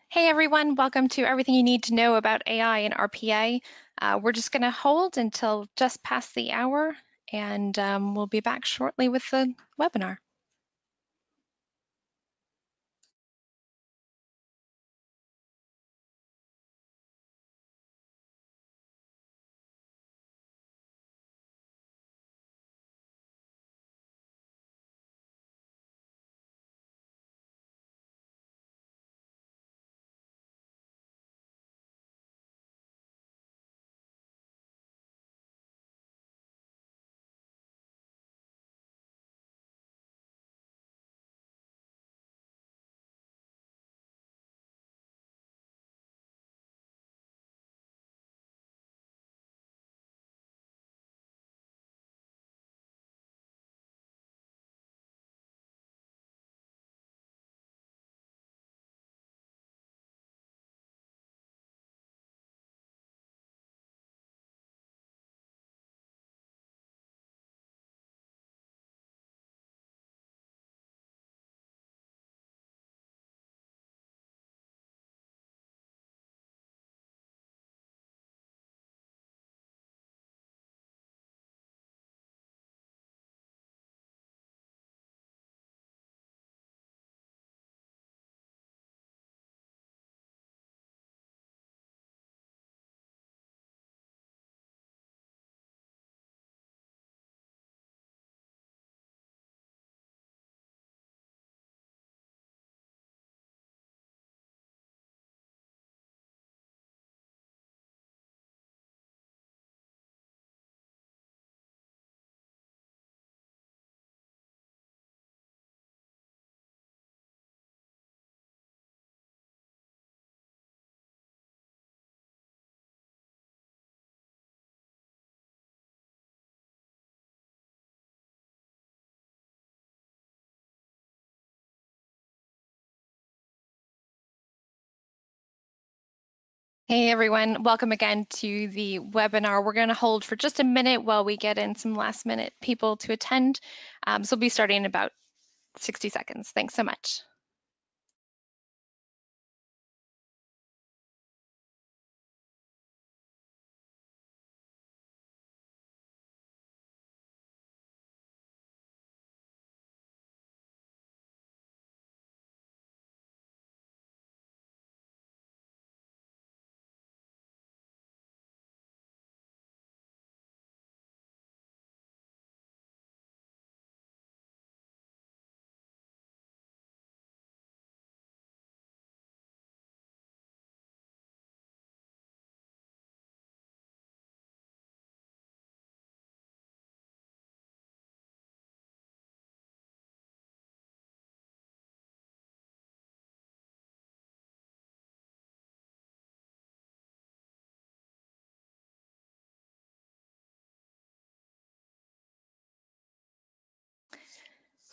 Hey everyone, welcome to Everything You Need to Know About AI and RPA. We're just going to hold until just past the hour, and we'll be back shortly with the webinar. Hey everyone, welcome again to the webinar. We're going to hold for just a minute while we get in some last minute people to attend. So we'll be starting in about 60 seconds. Thanks so much.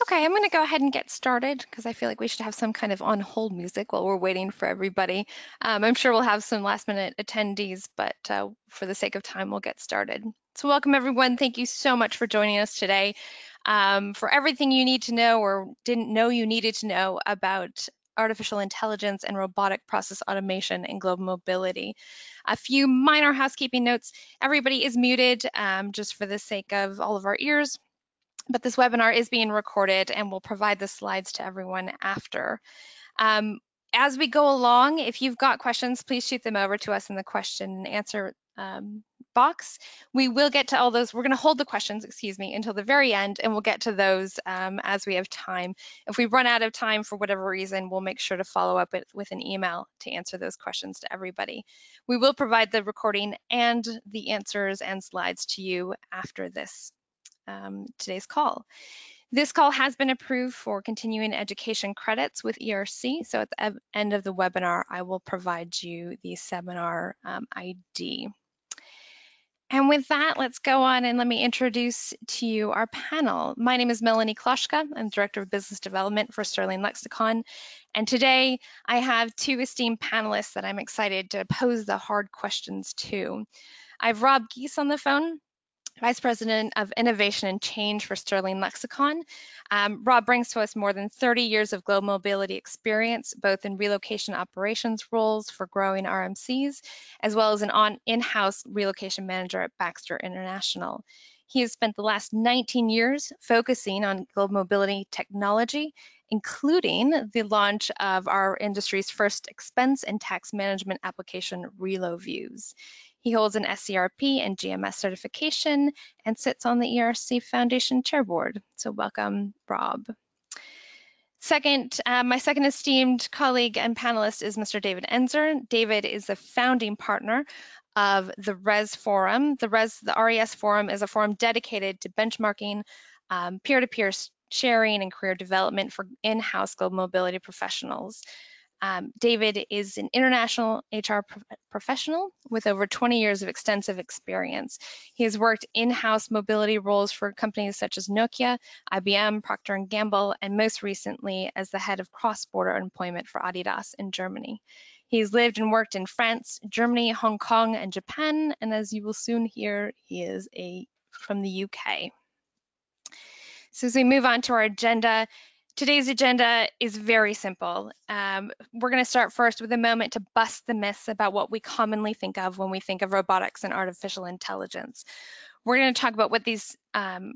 Okay, I'm going to go ahead and get started because I feel like we should have some kind of on hold music while we're waiting for everybody. I'm sure we'll have some last minute attendees, but for the sake of time, we'll get started. So welcome everyone. Thank you so much for joining us today. For everything you need to know or didn't know you needed to know about artificial intelligence and robotic process automation and global mobility. A few minor housekeeping notes. Everybody is muted just for the sake of all of our ears. But this webinar is being recorded and we'll provide the slides to everyone after. As we go along, if you've got questions, please shoot them over to us in the question and answer box. We will get to all those. We're going to hold the questions, until the very end, and we'll get to those as we have time. If we run out of time for whatever reason, we'll make sure to follow up with an email to answer those questions to everybody. We will provide the recording and the answers and slides to you after this today's call. This call has been approved for continuing education credits with ERC. So at the end of the webinar, I will provide you the seminar ID. And with that, let's go on and let me introduce to you our panel. My name is Melanie Kloschka. I'm Director of Business Development for Sterling Lexicon. And today I have two esteemed panelists that I'm excited to pose the hard questions to. I have Rob Geese on the phone. Vice President of Innovation and Change for Sterling Lexicon. Rob brings to us more than 30 years of global mobility experience, both in relocation operations roles for growing RMCs, as well as an in-house relocation manager at Baxter International. He has spent the last 19 years focusing on global mobility technology, including the launch of our industry's first expense and tax management application, ReloViews. He holds an SCRP and GMS certification and sits on the ERC Foundation Chair Board. So welcome, Rob. My second esteemed colleague and panelist is Mr. David Enzer. David is the founding partner of the RES Forum. The RES Forum is a forum dedicated to benchmarking, peer-to-peer sharing, and career development for in-house global mobility professionals. David is an international HR professional with over 20 years of extensive experience. He has worked in-house mobility roles for companies such as Nokia, IBM, Procter & Gamble, and most recently as the head of cross-border employment for Adidas in Germany. He's lived and worked in France, Germany, Hong Kong, and Japan, and as you will soon hear, he is from the UK. So as we move on to our agenda, today's agenda is very simple. We're going to start first with a moment to bust the myths about what we commonly think of when we think of robotics and artificial intelligence. We're going to talk about what these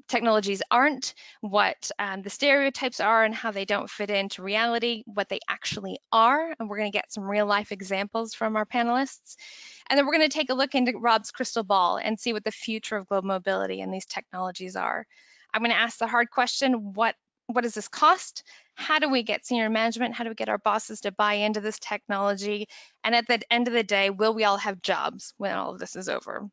technologies aren't, what the stereotypes are and how they don't fit into reality, what they actually are, and we're going to get some real life examples from our panelists. And then we're going to take a look into Rob's crystal ball and see what the future of global mobility and these technologies are. I'm going to ask the hard question, what does this cost? How do we get senior management? How do we get our bosses to buy into this technology? And at the end of the day, will we all have jobs when all of this is over?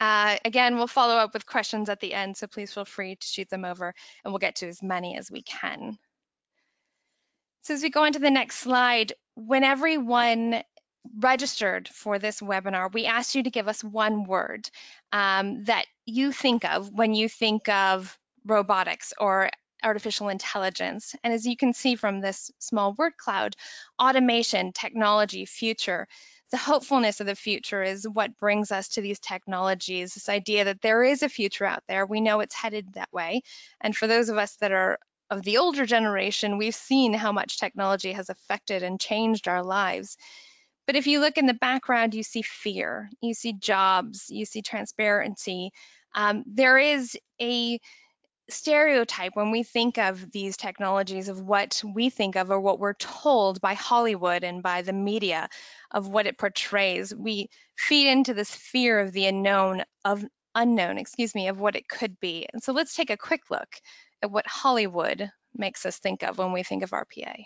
Again, we'll follow up with questions at the end, so please feel free to shoot them over and we'll get to as many as we can. So as we go on to the next slide, when everyone registered for this webinar, we asked you to give us one word that you think of when you think of robotics or artificial intelligence. And as you can see from this small word cloud, automation, technology, future. The hopefulness of the future is what brings us to these technologies, this idea that there is a future out there. We know it's headed that way. And for those of us that are of the older generation, we've seen how much technology has affected and changed our lives. But if you look in the background, you see fear, you see jobs, you see transparency. There is a stereotype when we think of these technologies of what we think of or what we're told by Hollywood and by the media of what it portrays. We feed into this fear of the unknown, of what it could be. And so let's take a quick look at what Hollywood makes us think of when we think of RPA.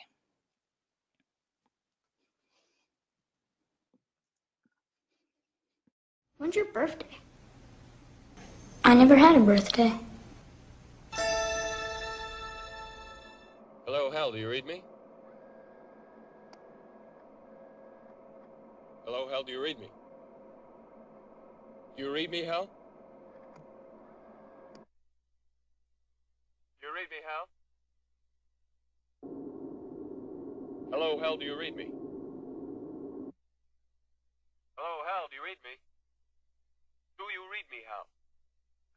When's your birthday? I never had a birthday. Hello, Hal, do you read me? Hello, Hal, do you read me? Do you read me, Hal? Do you read me, Hal? Hello, Hal, do you read me? Hello, Hal, do you read me? Do you read me, Hal?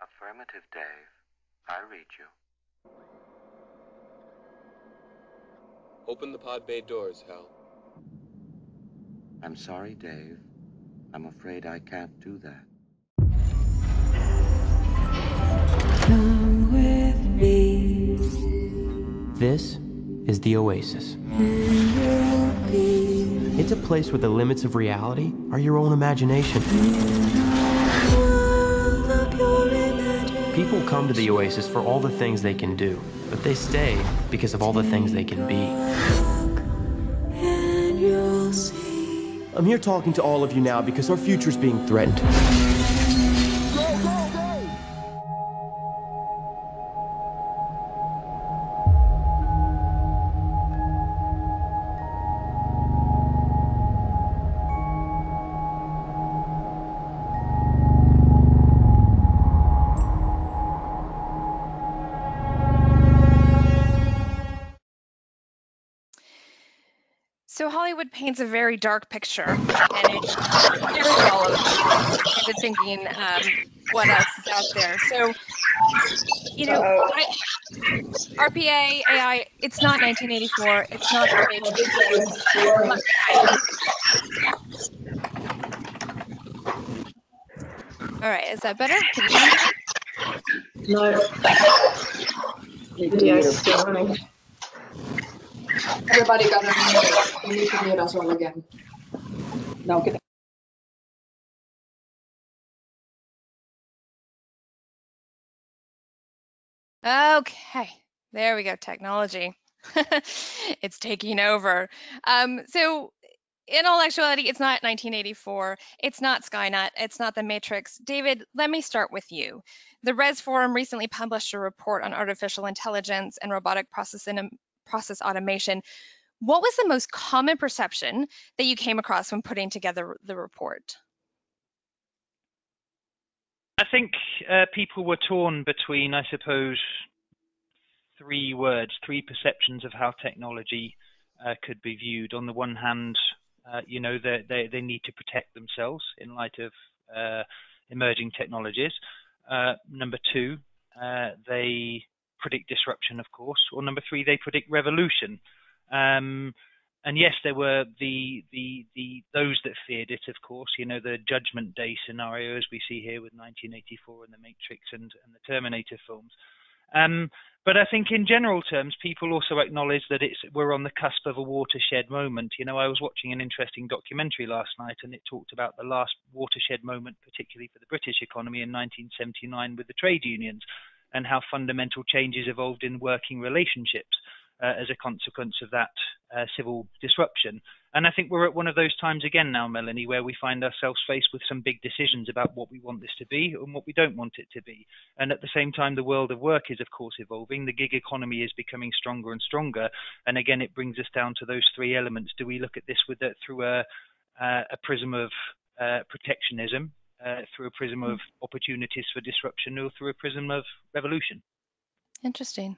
Affirmative, Dave. I read you. Open the pod bay doors, Hal. I'm sorry, Dave. I'm afraid I can't do that. Come with me. This is the Oasis. It's a place where the limits of reality are your own imagination. People come to the Oasis for all the things they can do, but they stay because of all the things they can be. I'm here talking to all of you now because our future's being threatened. So Hollywood paints a very dark picture, and it's very volatile. I've been thinking what else is out there. So, RPA, AI, it's not 1984, it's not the Matrix. All right, is that better? Can you hear me? No. Yes, still running. Everybody got unmuted. You need to mute us all again. No, get Okay, there we go, technology. It's taking over. So in all actuality, it's not 1984, it's not Skynet, it's not the Matrix. David, let me start with you. The Res Forum recently published a report on artificial intelligence and robotic process automation. What was the most common perception that you came across when putting together the report? I think people were torn between, I suppose, three perceptions of how technology could be viewed. On the one hand, they need to protect themselves in light of emerging technologies. Number two, they predict disruption, of course. Or number three, they predict revolution. And yes, there were those that feared it, of course. The Judgment Day scenario, as we see here with 1984 and The Matrix and the Terminator films. But I think in general terms, people also acknowledge that we're on the cusp of a watershed moment. I was watching an interesting documentary last night, and it talked about the last watershed moment, particularly for the British economy in 1979 with the trade unions, and how fundamental changes evolved in working relationships as a consequence of that civil disruption. And I think we're at one of those times again now, Melanie, where we find ourselves faced with some big decisions about what we want this to be and what we don't want it to be. And at the same time, the world of work is, of course, evolving. The gig economy is becoming stronger and stronger. And again, it brings us down to those three elements. Do we look at this through a prism of protectionism, through a prism of opportunities for disruption, or through a prism of revolution? Interesting.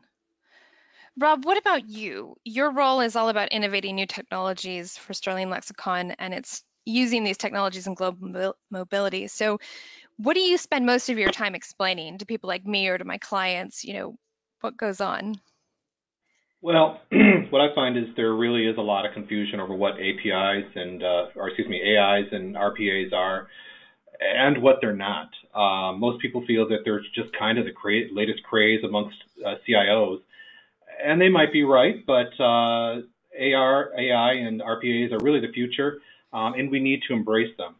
Rob, what about you? Your role is all about innovating new technologies for Sterling Lexicon, and it's using these technologies in global mobility. So what do you spend most of your time explaining to people like me or to my clients? What goes on? Well, what I find is there really is a lot of confusion over what AIs and RPAs are and what they're not. Most people feel that they're just kind of the latest craze amongst CIOs. And they might be right, but AI and RPAs are really the future, and we need to embrace them.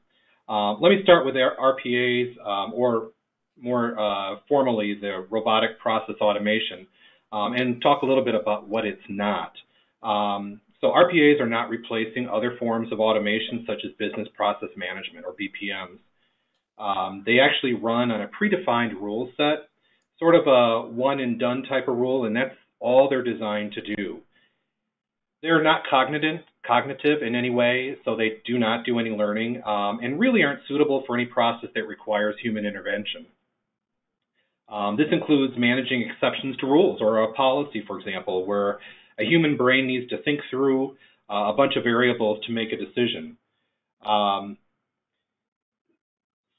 Let me start with RPAs, or more formally, the robotic process automation, and talk a little bit about what it's not. So RPAs are not replacing other forms of automation, such as business process management, or BPMs. They actually run on a predefined rule set, sort of a one-and-done type of rule, and that's all they're designed to do. They're not cognitive in any way, so they do not do any learning, and really aren't suitable for any process that requires human intervention. This includes managing exceptions to rules, or a policy, for example, where a human brain needs to think through a bunch of variables to make a decision.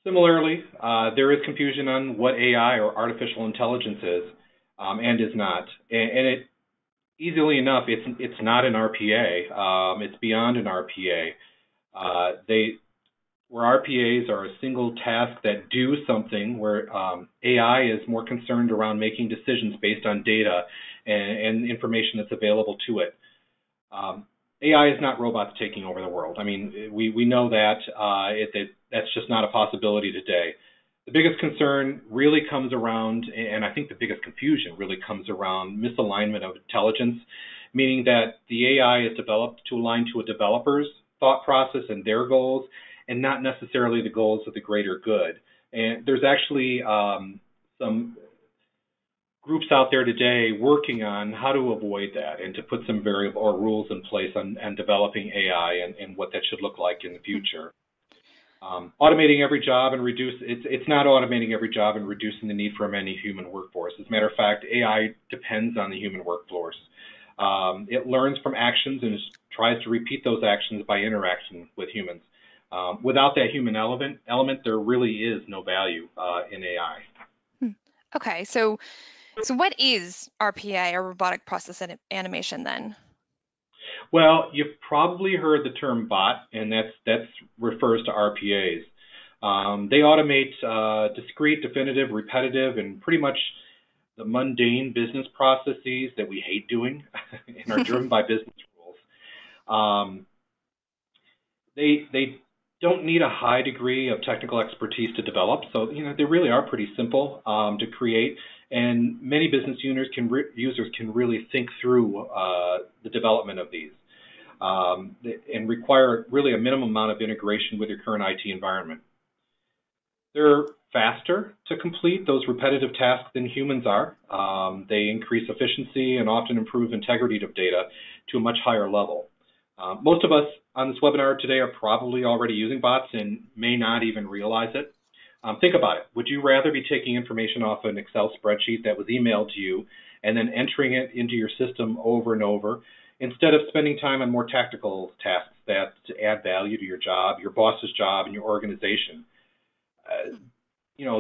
Similarly, there is confusion on what AI, or artificial intelligence, is and is not. And it, easily enough, it's not an RPA. It's beyond an RPA. Where RPAs are a single task that do something, where AI is more concerned around making decisions based on data and information that's available to it. AI is not robots taking over the world. I mean, we know that. That's just not a possibility today. The biggest concern really comes around, and I think the biggest confusion really comes around, misalignment of intelligence, meaning that the AI is developed to align to a developer's thought process and their goals, and not necessarily the goals of the greater good. And there's actually some groups out there today working on how to avoid that and to put some variable or rules in place on developing AI and what that should look like in the future. Automating every job and it's not automating every job and reducing the need for any human workforce. As a matter of fact, AI depends on the human workforce. It learns from actions and tries to repeat those actions by interaction with humans. Without that human element, there really is no value in AI. Okay, so what is RPA, or robotic process animation, then? Well, you've probably heard the term bot, and that refers to RPAs. They automate discrete, definitive, repetitive, and pretty much the mundane business processes that we hate doing and are driven by business rules. They don't need a high degree of technical expertise to develop, so they really are pretty simple to create, and many business users can really think through the development of these and require really a minimum amount of integration with your current IT environment. They're faster to complete those repetitive tasks than humans are. They increase efficiency and often improve integrity of data to a much higher level. Most of us on this webinar today are probably already using bots and may not even realize it. Think about it. Would you rather be taking information off an Excel spreadsheet that was emailed to you and then entering it into your system over and over, instead of spending time on more tactical tasks that add value to your job, your boss's job, and your organization?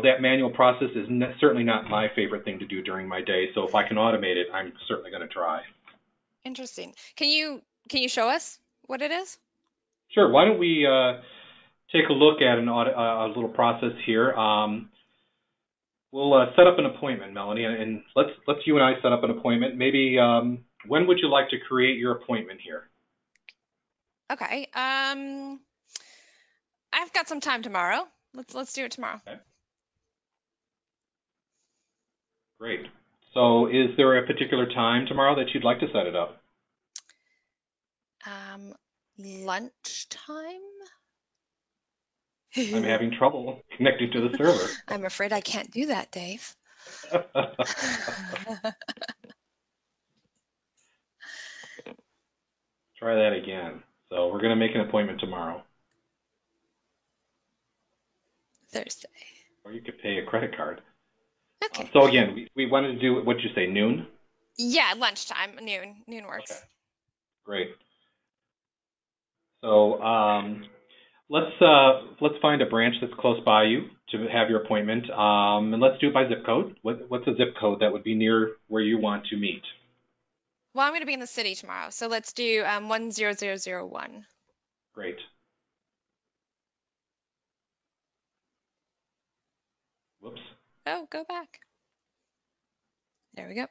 That manual process is certainly not my favorite thing to do during my day. So if I can automate it, I'm certainly going to try. Interesting. Can you show us what it is? Sure. Why don't we take a look at a little process here. We'll set up an appointment, Melanie, and let's you and I set up an appointment. Maybe when would you like to create your appointment here? Okay. I've got some time tomorrow. Let's do it tomorrow. Okay. Great. So is there a particular time tomorrow that you'd like to set it up? Lunchtime? I'm having trouble connecting to the server. I'm afraid I can't do that, Dave. Try that again. So we're going to make an appointment tomorrow. Thursday. Or you could pay a credit card. Okay. So again, we wanted to do, what did you say, noon? Yeah, lunchtime, noon. Noon works. Okay. Great. So let's find a branch that's close by you to have your appointment, and let's do it by zip code. What's a zip code that would be near where you want to meet? Well, I'm going to be in the city tomorrow, so let's do 10001. Great. Whoops. Oh, go back. There we go.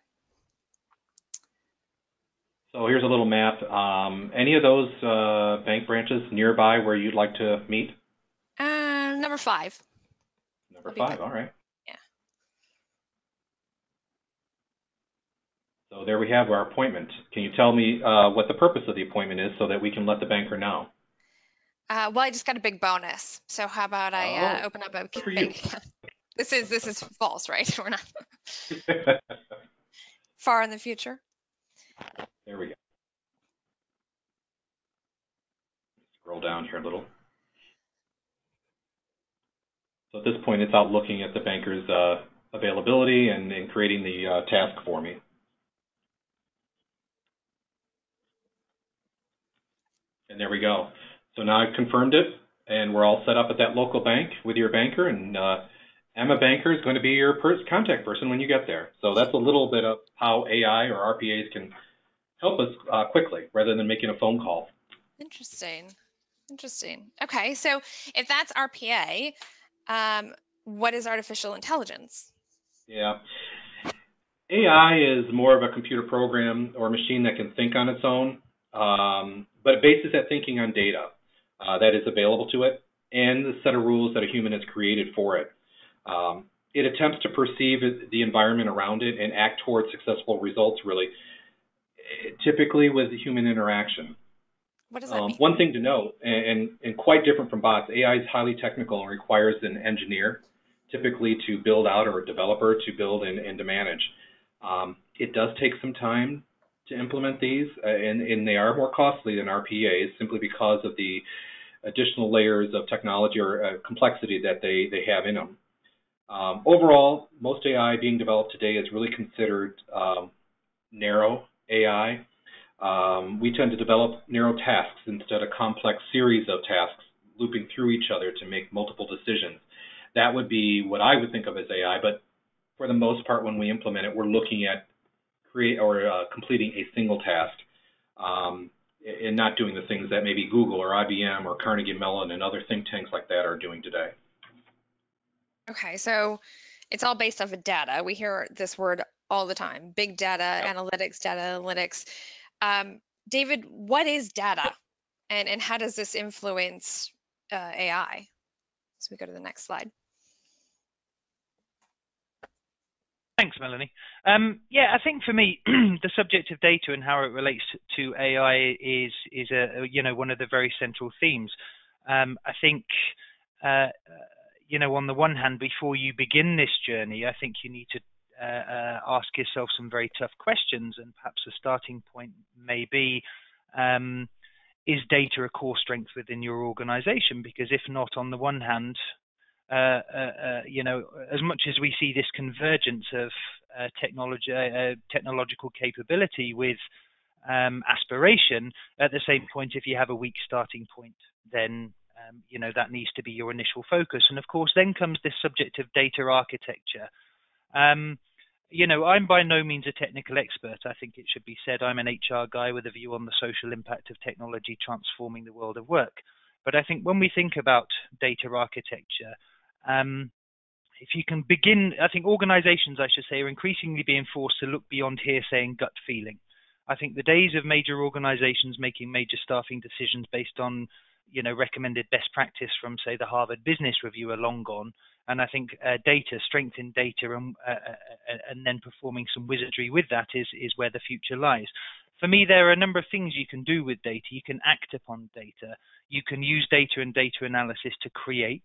So here's a little map. Any of those bank branches nearby where you'd like to meet? Number 5. Number 5, all right. Yeah. So there we have our appointment. Can you tell me what the purpose of the appointment is so that we can let the banker know? Well, I just got a big bonus, so how about I open up a bank account? This is false, right? We're not far in the future. There we go. Scroll down here a little. So at this point, it's out looking at the banker's availability and creating the task for me. And there we go. So now I've confirmed it, and we're all set up at that local bank with your banker, and Emma Banker is going to be your contact person when you get there. So that's a little bit of how AI or RPAs can help us quickly rather than making a phone call. Interesting. Okay, so if that's RPA, what is artificial intelligence? Yeah. AI is more of a computer program or machine that can think on its own, but it bases that thinking on data that is available to it and the set of rules that a human has created for it. It attempts to perceive the environment around it and act towards successful results, really, typically with human interaction. What does that mean? One thing to note, and quite different from bots, AI is highly technical and requires an engineer, typically to build out, or a developer to build and to manage. It does take some time to implement these, and they are more costly than RPAs simply because of the additional layers of technology or complexity that they have in them. Overall, most AI being developed today is really considered narrow AI. We tend to develop narrow tasks instead of complex series of tasks looping through each other to make multiple decisions. That would be what I would think of as AI, but for the most part, when we implement it, we're looking at completing a single task, and not doing the things that maybe Google or IBM or Carnegie Mellon and other think tanks like that are doing today. Okay, so it's all based off of data. We hear this word all the time: big data, Yep. data analytics. David, what is data, and how does this influence AI? So we go to the next slide. Thanks, Melanie. Yeah, I think for me, the subject of data and how it relates to AI is one of the very central themes. I think on the one hand, before you begin this journey, I think you need to ask yourself some very tough questions, and perhaps a starting point may be, is data a core strength within your organization? Because if not, on the one hand, as much as we see this convergence of technological capability with aspiration, at the same point, if you have a weak starting point, then that needs to be your initial focus. And of course, then comes this subject of data architecture. I'm by no means a technical expert. I think it should be said I'm an HR guy with a view on the social impact of technology transforming the world of work. But I think when we think about data architecture, if you can begin, I think organizations, I should say, are increasingly being forced to look beyond hearsay and gut feeling. I think the days of major organizations making major staffing decisions based on, recommended best practice from, say, the Harvard Business Review are long gone. And I think strength in data, and then performing some wizardry with that is where the future lies. For me, there are a number of things you can do with data. You can act upon data. You can use data and data analysis to create.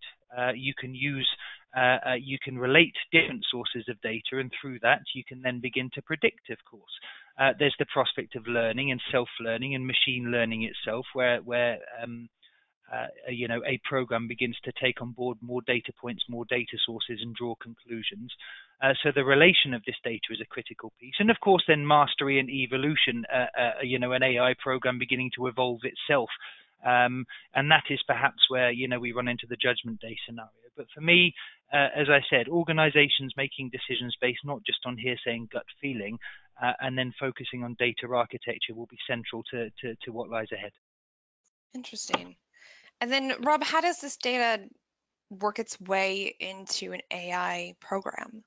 You can relate different sources of data, and through that, you can then begin to predict, of course. There's the prospect of learning and self-learning and machine learning itself, where a program begins to take on board more data points, more data sources, and draw conclusions. So the relation of this data is a critical piece. And of course, then mastery and evolution, an AI program beginning to evolve itself. And that is perhaps where, we run into the judgment day scenario. But for me, as I said, organizations making decisions based not just on hearsay and gut feeling, and then focusing on data architecture will be central to what lies ahead. Interesting. And then, Rob, how does this data work its way into an AI program?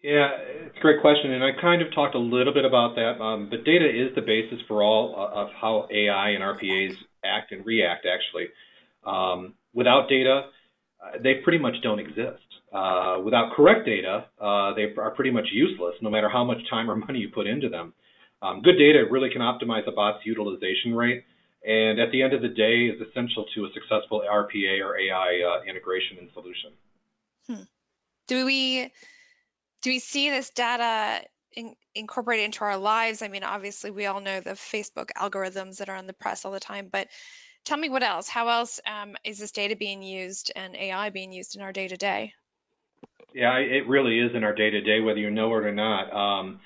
Yeah, it's a great question, and I kind of talked a little bit about that. But data is the basis for all of how AI and RPAs act and react, actually. Without data, they pretty much don't exist. Without correct data, they are pretty much useless, no matter how much time or money you put into them. Good data really can optimize a bot's utilization rate, and at the end of the day is essential to a successful RPA or AI integration and solution. Do we see this data incorporated into our lives? I mean, obviously, we all know the Facebook algorithms that are in the press all the time, but tell me what else. How else is this data being used and AI being used in our day-to-day? Yeah, it really is in our day-to-day, whether you know it or not.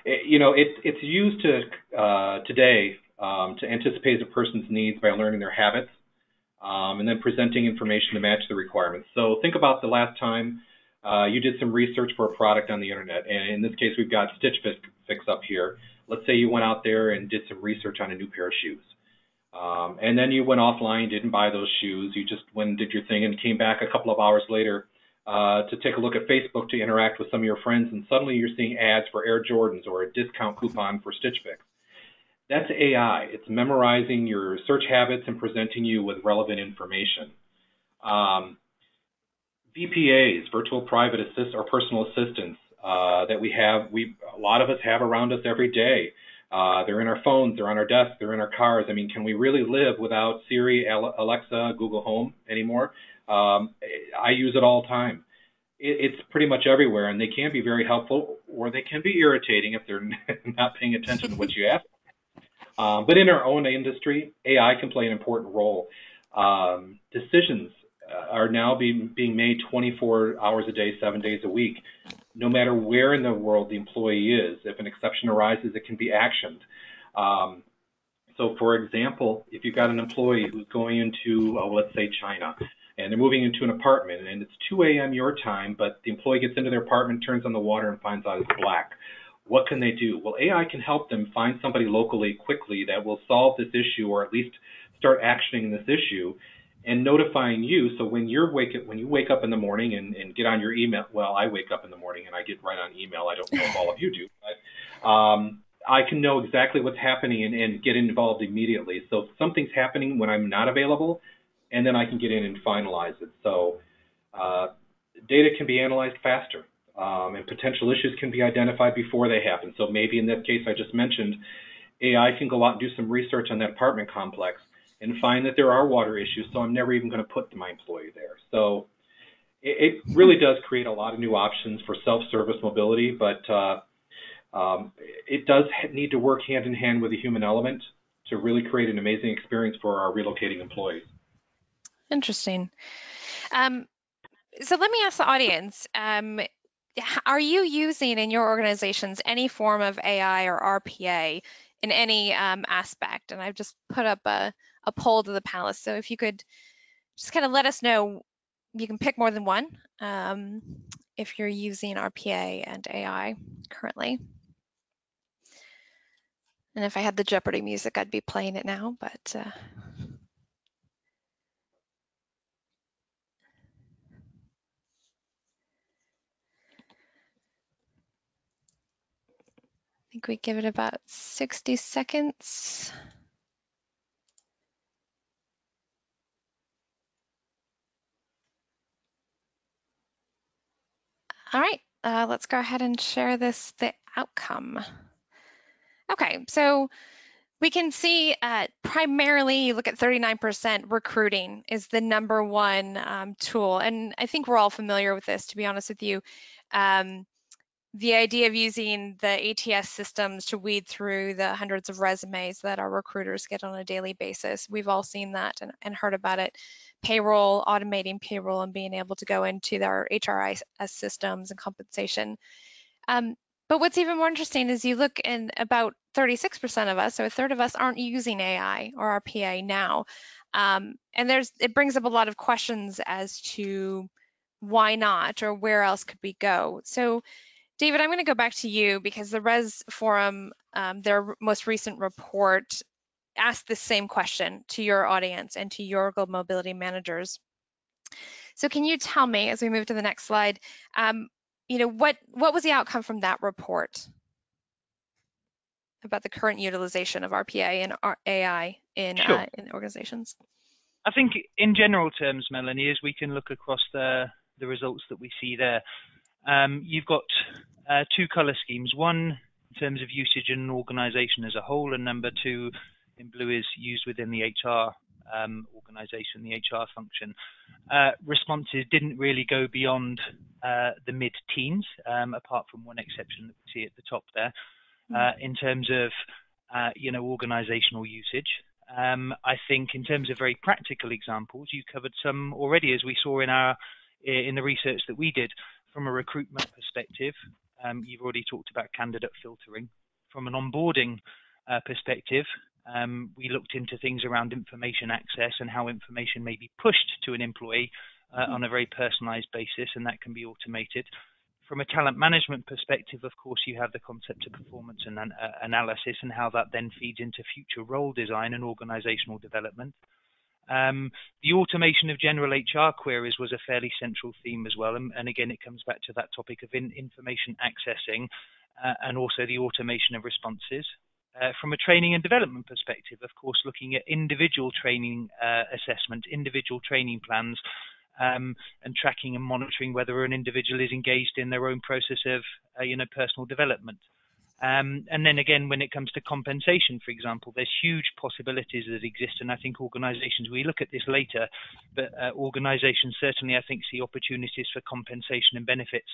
It's used today to anticipate a person's needs by learning their habits, and then presenting information to match the requirements. So think about the last time you did some research for a product on the internet, and in this case, we've got Stitch Fix up here. Let's say you went out there and did some research on a new pair of shoes. And then you went offline, didn't buy those shoes. You just went and did your thing and came back a couple of hours later to take a look at Facebook to interact with some of your friends, and suddenly you're seeing ads for Air Jordans or a discount coupon for Stitch Fix. That's AI. It's memorizing your search habits and presenting you with relevant information. VPAs, virtual private assist or personal assistants that a lot of us have around us every day. They're in our phones, they're on our desks, they're in our cars. I mean, can we really live without Siri, Alexa, Google Home anymore? I use it all the time. It's pretty much everywhere, and they can be very helpful, or they can be irritating if they're not paying attention to what you ask. But in our own industry, AI can play an important role. Decisions are now being made 24 hours a day, 7 days a week. No matter where in the world the employee is, if an exception arises, it can be actioned. So, for example, if you've got an employee who's going into, let's say, China, and they're moving into an apartment, and it's 2 a.m. your time, but the employee gets into their apartment, turns on the water, and finds out it's black. What can they do? Well, AI can help them find somebody locally quickly that will solve this issue, or at least start actioning this issue, and notifying you. So when you wake up in the morning and get on your email, well, I wake up in the morning and I get right on email. I don't know if all of you do, but I can know exactly what's happening and get involved immediately. So if something's happening when I'm not available, and then I can get in and finalize it. So data can be analyzed faster, and potential issues can be identified before they happen. So maybe in this case I just mentioned, AI can go out and do some research on that apartment complex and find that there are water issues, so I'm never even going to put my employee there. So it really does create a lot of new options for self-service mobility, but it does need to work hand in hand with the human element to really create an amazing experience for our relocating employees. Interesting. So let me ask the audience, are you using in your organizations any form of AI or RPA in any aspect? And I've just put up a poll to the panelists. So if you could just kind of let us know, you can pick more than one if you're using RPA and AI currently. And if I had the Jeopardy music, I'd be playing it now, but I think we give it about 60 seconds. All right, let's go ahead and share the outcome. Okay, so we can see primarily, you look at 39%, recruiting is the #1 tool. And I think we're all familiar with this, to be honest with you. The idea of using the ATS systems to weed through the hundreds of resumes that our recruiters get on a daily basis. We've all seen that and heard about it. Payroll, automating payroll and being able to go into our HRIS systems and compensation. But what's even more interesting is you look, and about 36% of us, so a third of us, aren't using AI or RPA now. And it brings up a lot of questions as to why not, or where else could we go? So David, I'm going to go back to you because the Res Forum, their most recent report, asked the same question to your audience and to your global mobility managers. So can you tell me, as we move to the next slide, what was the outcome from that report about the current utilization of RPA and AI in organizations? I think in general terms, Melanie, as we can look across the results that we see there, you've got two color schemes. One in terms of usage in an organization as a whole, and number two in blue is used within the HR organization, the HR function. Responses didn't really go beyond the mid-teens, apart from one exception that we see at the top there, in terms of organizational usage. I think in terms of very practical examples, you covered some already, as we saw in the research that we did. From a recruitment perspective, you've already talked about candidate filtering. From an onboarding perspective, we looked into things around information access and how information may be pushed to an employee on a very personalized basis, and that can be automated. From a talent management perspective, of course, you have the concept of performance and analysis and how that then feeds into future role design and organizational development. The automation of general HR queries was a fairly central theme as well. And again, it comes back to that topic of information accessing and also the automation of responses. From a training and development perspective, of course, looking at individual training assessment, individual training plans, and tracking and monitoring whether an individual is engaged in their own process of personal development. And then again, when it comes to compensation, for example, there's huge possibilities that exist. And I think organizations, we look at this later, but organizations certainly, I think, see opportunities for compensation and benefits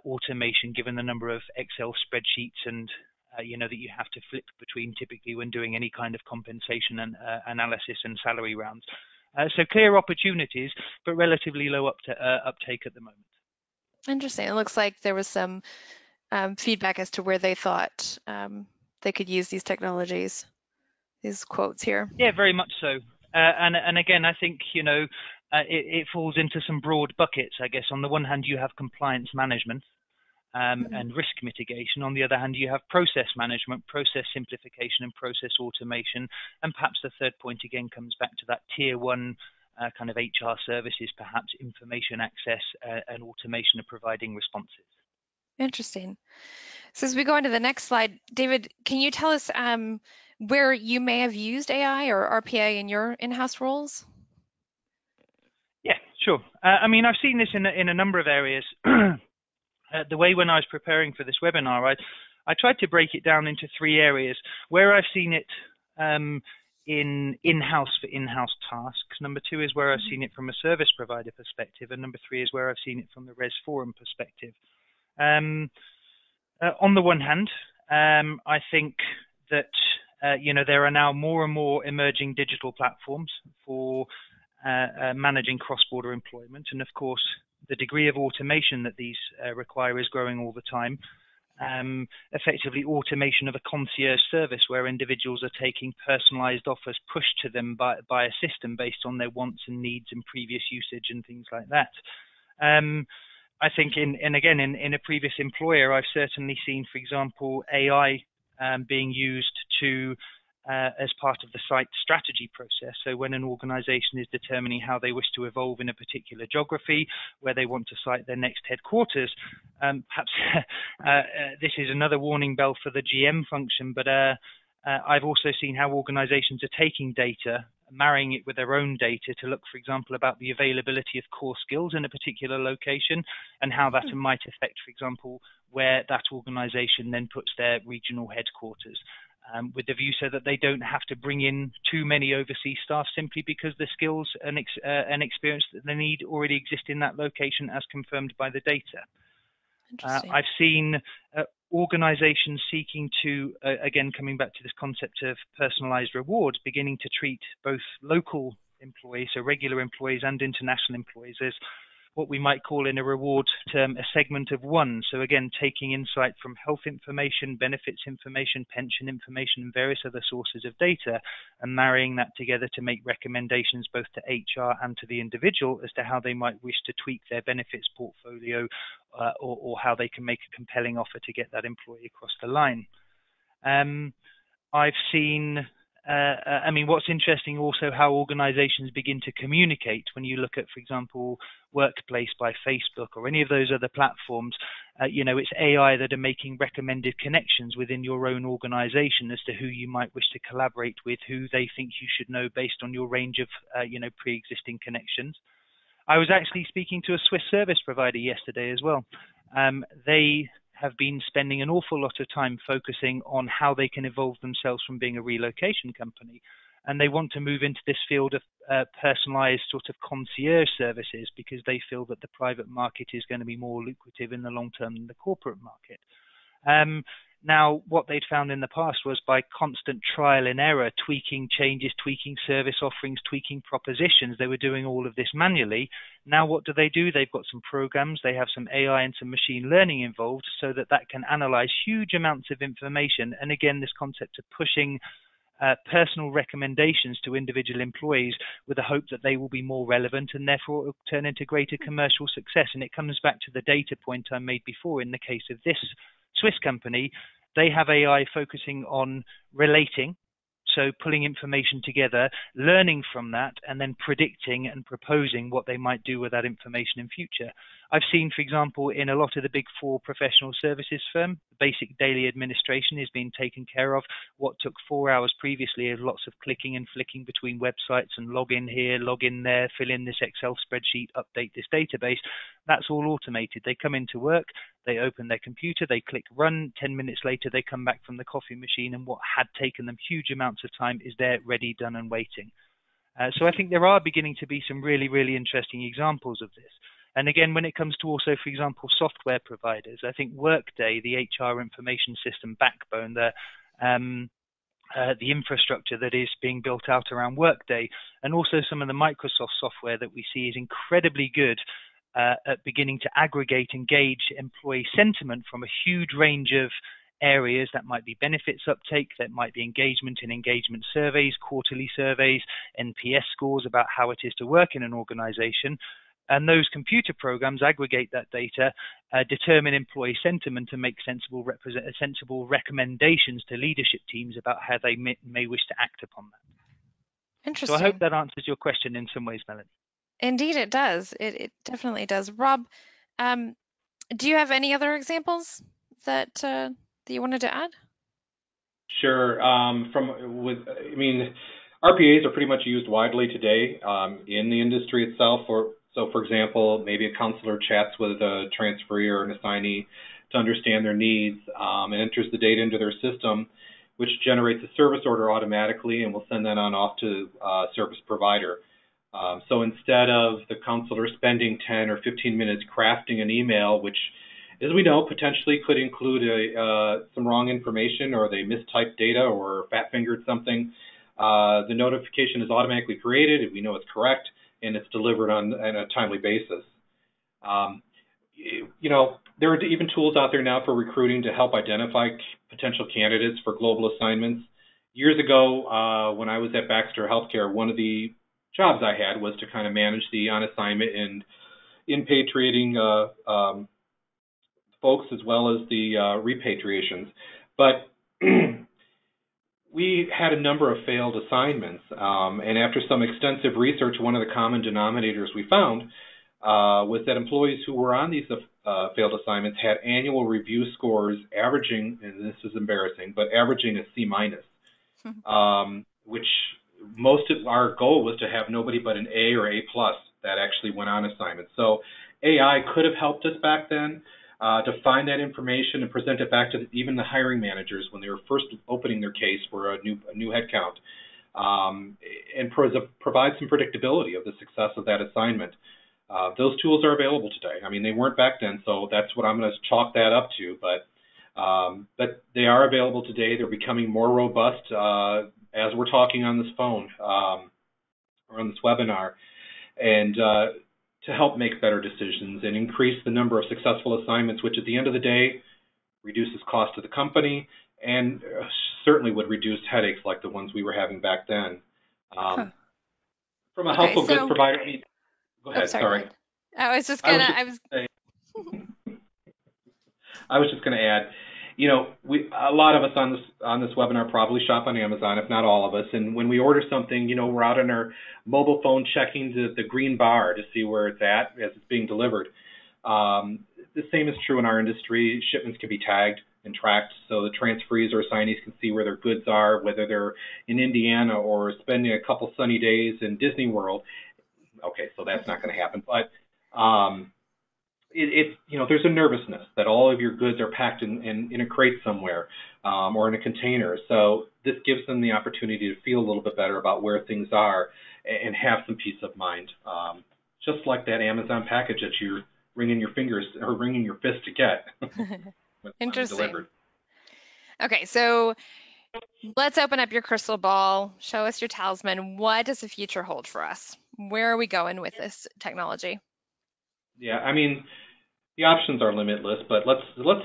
automation, given the number of Excel spreadsheets and, that you have to flip between typically when doing any kind of compensation and analysis and salary rounds. So clear opportunities, but relatively low uptake at the moment. Interesting. It looks like there was some feedback as to where they thought they could use these technologies. these quotes here. Yeah, very much so. And again, I think, it falls into some broad buckets, I guess. On the one hand, you have compliance management and risk mitigation. On the other hand, you have process management, process simplification, and process automation. And perhaps the third point again comes back to that tier one kind of HR services, perhaps information access and automation of providing responses. Interesting. So as we go into the next slide, David, can you tell us where you may have used AI or RPA in your in-house roles? Yeah, sure. I mean, I've seen this in a number of areas. The way when I was preparing for this webinar, I tried to break it down into 3 areas where I've seen it in-house for in-house tasks. Number 2 is where I've seen it from a service provider perspective, and number 3 is where I've seen it from the Res Forum perspective. On the one hand, I think that there are now more and more emerging digital platforms for managing cross-border employment, and of course, the degree of automation that these require is growing all the time. Effectively, automation of a concierge service where individuals are taking personalized offers pushed to them by a system based on their wants and needs and previous usage and things like that. I think in a previous employer, I've certainly seen, for example, AI being used to as part of the site strategy process. So when an organization is determining how they wish to evolve in a particular geography, where they want to site their next headquarters, perhaps this is another warning bell for the GM function, but I've also seen how organizations are taking data, marrying it with their own data to look, for example, about the availability of core skills in a particular location and how that might affect, for example, where that organization then puts their regional headquarters. With the view so that they don't have to bring in too many overseas staff simply because the skills and experience that they need already exist in that location as confirmed by the data. I've seen organizations seeking to, again, coming back to this concept of personalized rewards, beginning to treat both local employees, so regular employees and international employees, as what we might call in a reward term a segment of one. So again, taking insight from health information, benefits information, pension information, and various other sources of data, and marrying that together to make recommendations both to HR and to the individual as to how they might wish to tweak their benefits portfolio or how they can make a compelling offer to get that employee across the line. I've seen what's interesting also how organizations begin to communicate when you look at, for example, Workplace by Facebook or any of those other platforms. It's AI that are making recommended connections within your own organization as to who you might wish to collaborate with, who they think you should know based on your range of, pre-existing connections. I was actually speaking to a Swiss service provider yesterday as well. They have been spending an awful lot of time focusing on how they can evolve themselves from being a relocation company. And they want to move into this field of personalized sort of concierge services because they feel that the private market is going to be more lucrative in the long term than the corporate market. Now, what they'd found in the past was by constant trial and error, tweaking changes, tweaking service offerings, tweaking propositions, they were doing all of this manually. Now, what do? They've got some programs, they have some AI and some machine learning involved so that can analyze huge amounts of information. And again, this concept of pushing personal recommendations to individual employees with the hope that they will be more relevant and therefore it will turn into greater commercial success. And it comes back to the data point I made before in the case of this Swiss company. They have AI focusing on relating, so pulling information together, learning from that, and then predicting and proposing what they might do with that information in future. I've seen, for example, in a lot of the big 4 professional services firm, basic daily administration is being taken care of. What took 4 hours previously is lots of clicking and flicking between websites and log in here, log in there, fill in this Excel spreadsheet, update this database. That's all automated. They come into work, they open their computer, they click run, 10 minutes later they come back from the coffee machine and what had taken them huge amounts of time is there, ready, done and waiting. So I think there are beginning to be some really, really interesting examples of this. And again, when it comes to also, for example, software providers, I think Workday, the HR information system backbone, the infrastructure that is being built out around Workday, and also some of the Microsoft software that we see is incredibly good at beginning to aggregate and gauge employee sentiment from a huge range of areas. That might be benefits uptake, that might be engagement in engagement surveys, quarterly surveys, NPS scores about how it is to work in an organization. And those computer programs aggregate that data, determine employee sentiment, and make sensible recommendations to leadership teams about how they may wish to act upon that. Interesting. So I hope that answers your question in some ways, Melanie. Indeed, it does. It definitely does. Rob, do you have any other examples that you wanted to add? Sure. RPAs are pretty much used widely today in the industry itself. So, for example, maybe a counselor chats with a transferee or an assignee to understand their needs and enters the data into their system, which generates a service order automatically and will send that on off to a service provider. So instead of the counselor spending 10 or 15 minutes crafting an email, which, as we know, potentially could include some wrong information, or they mistyped data or fat-fingered something, the notification is automatically created, we know it's correct, and it's delivered on a timely basis. There are even tools out there now for recruiting to help identify potential candidates for global assignments. Years ago, when I was at Baxter Healthcare, one of the jobs I had was to kind of manage the on-assignment and repatriating folks, as well as the repatriations. But we had a number of failed assignments, and after some extensive research, one of the common denominators we found was that employees who were on these failed assignments had annual review scores averaging, and this is embarrassing, but averaging a C-, which most of our goal was to have nobody but an A or A+ that actually went on assignment. So AI could have helped us back then to find that information and present it back to even the hiring managers when they were first opening their case for a new headcount, and provide some predictability of the success of that assignment. Those tools are available today. I mean, they weren't back then, so that's what I'm going to chalk that up to. But they are available today. They're becoming more robust as we're talking on this phone or on this webinar, and to help make better decisions and increase the number of successful assignments, which at the end of the day reduces cost to the company and certainly would reduce headaches like the ones we were having back then. From a helpful goods provider, go ahead. Sorry. I was just gonna. I was just going to add, a lot of us on this webinar probably shop on Amazon, if not all of us. And when we order something, we're out on our mobile phone checking the green bar to see where it's at as it's being delivered. The same is true in our industry. Shipments can be tagged and tracked, so the transferees or assignees can see where their goods are, whether they're in Indiana or spending a couple sunny days in Disney World. Okay, so that's not going to happen, but there's a nervousness that all of your goods are packed in a crate somewhere or in a container. So this gives them the opportunity to feel a little bit better about where things are and have some peace of mind, just like that Amazon package that you're wringing your fingers or wringing your fist to get. Interesting. Okay, so let's open up your crystal ball. Show us your talisman. What does the future hold for us? Where are we going with this technology? Yeah, I mean, the options are limitless, but let's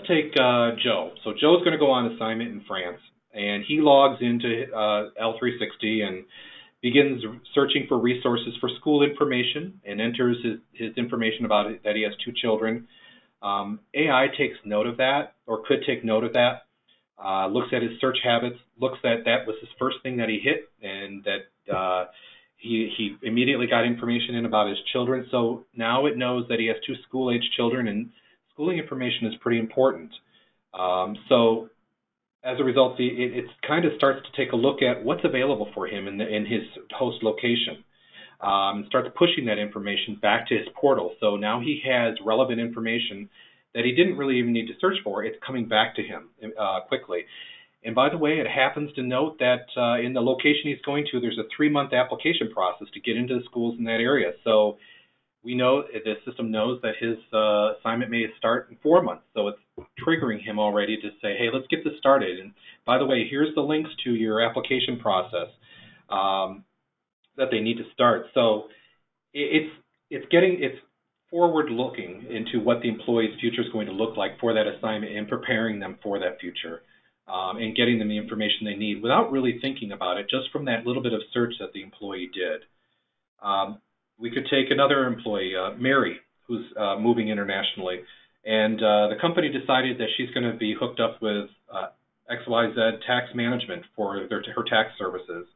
take Joe. So Joe's going to go on assignment in France, and he logs into L360 and begins searching for resources for school information and enters his information about it, that he has 2 children. AI takes note of that, or could take note of that, looks at his search habits, looks at that was his first thing that he hit, and that he immediately got information in about his children. So now it knows that he has 2 school-age children, and schooling information is pretty important. So as a result, it kind of starts to take a look at what's available for him in his host location, and starts pushing that information back to his portal. So now he has relevant information that he didn't really even need to search for. It's coming back to him quickly. And by the way, it happens to note that in the location he's going to, there's a 3-month application process to get into the schools in that area. So we know the system knows that his assignment may start in 4 months. So it's triggering him already to say, hey, let's get this started. And by the way, here's the links to your application process that they need to start. So it's forward-looking into what the employee's future is going to look like for that assignment and preparing them for that future and getting them the information they need without really thinking about it, just from that little bit of search that the employee did. We could take another employee, Mary, who's moving internationally, and the company decided that she's going to be hooked up with XYZ tax management for her tax services.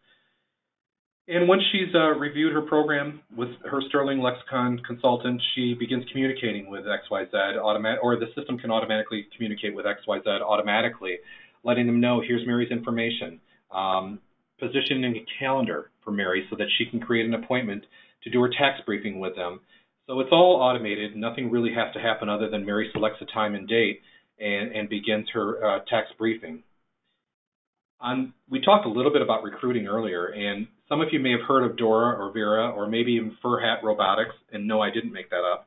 And once she's reviewed her program with her Sterling Lexicon consultant, she begins communicating with XYZ or the system can automatically communicate with XYZ automatically, letting them know, here's Mary's information, positioning a calendar for Mary so that she can create an appointment to do her tax briefing with them. So it's all automated. Nothing really has to happen other than Mary selects a time and date and begins her tax briefing. We talked a little bit about recruiting earlier, and some of you may have heard of Dora or Vera or maybe even Furhat Robotics, and no, I didn't make that up.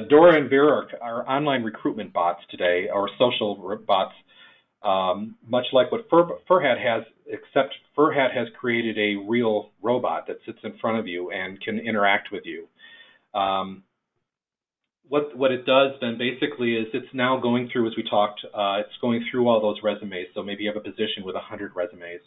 Dora and Vera are online recruitment bots today, or social bots, much like what Furhat has, except Furhat has created a real robot that sits in front of you and can interact with you. What it does then basically is it's now going through, as we talked, it's going through all those resumes. So maybe you have a position with 100 resumes.